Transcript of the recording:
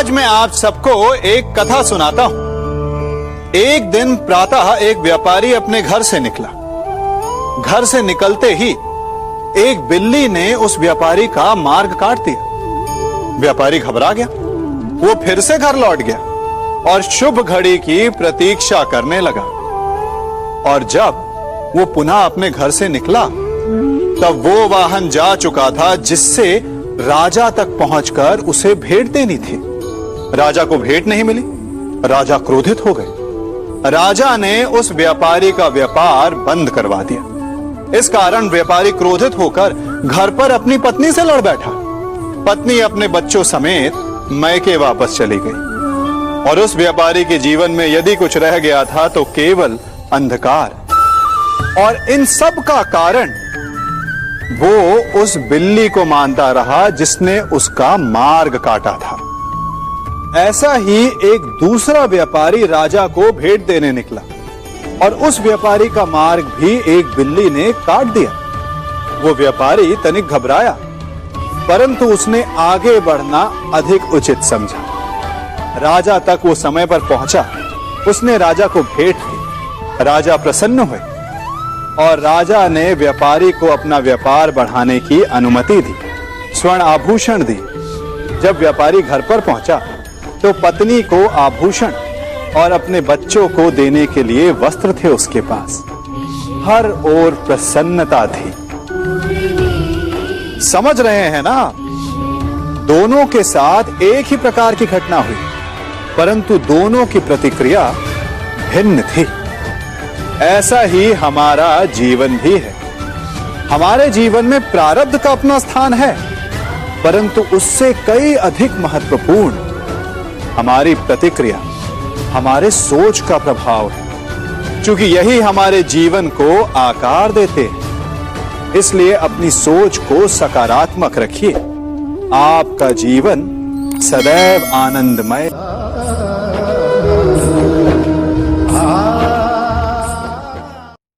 आज मैं आप सबको एक कथा सुनाता हूं। एक दिन प्रातः एक व्यापारी अपने घर से निकला। घर से निकलते ही एक बिल्ली ने उस व्यापारी का मार्ग काट दिया। व्यापारी घबरा गया। वो फिर से घर लौट गया और शुभ घड़ी की प्रतीक्षा करने लगा। और जब वो पुनः अपने घर से निकला तब वो वाहन जा चुका था जिससे राजा तक पहुंचकर उसे भेंट देनी थी। राजा को भेंट नहीं मिली। राजा क्रोधित हो गए। राजा ने उस व्यापारी का व्यापार बंद करवा दिया। इस कारण व्यापारी क्रोधित होकर घर पर अपनी पत्नी से लड़ बैठा। पत्नी अपने बच्चों समेत मैके वापस चली गई और उस व्यापारी के जीवन में यदि कुछ रह गया था तो केवल अंधकार। और इन सब का कारण वो उस बिल्ली को मानता रहा जिसने उसका मार्ग काटा था। ऐसा ही एक दूसरा व्यापारी राजा को भेंट देने निकला और उस व्यापारी का मार्ग भी एक बिल्ली ने काट दिया। वो व्यापारी तनिक घबराया, परंतु उसने आगे बढ़ना अधिक उचित समझा। राजा तक वो समय पर पहुंचा। उसने राजा को भेंट दी। राजा प्रसन्न हुए और राजा ने व्यापारी को अपना व्यापार बढ़ाने की अनुमति दी, स्वर्ण आभूषण दी। जब व्यापारी घर पर पहुंचा तो पत्नी को आभूषण और अपने बच्चों को देने के लिए वस्त्र थे उसके पास। हर ओर प्रसन्नता थी। समझ रहे हैं ना? दोनों के साथ एक ही प्रकार की घटना हुई, परंतु दोनों की प्रतिक्रिया भिन्न थी। ऐसा ही हमारा जीवन भी है। हमारे जीवन में प्रारब्ध का अपना स्थान है, परंतु उससे कई अधिक महत्वपूर्ण हमारी प्रतिक्रिया, हमारे सोच का प्रभाव है, क्योंकि यही हमारे जीवन को आकार देते हैं। इसलिए अपनी सोच को सकारात्मक रखिए। आपका जीवन सदैव आनंदमय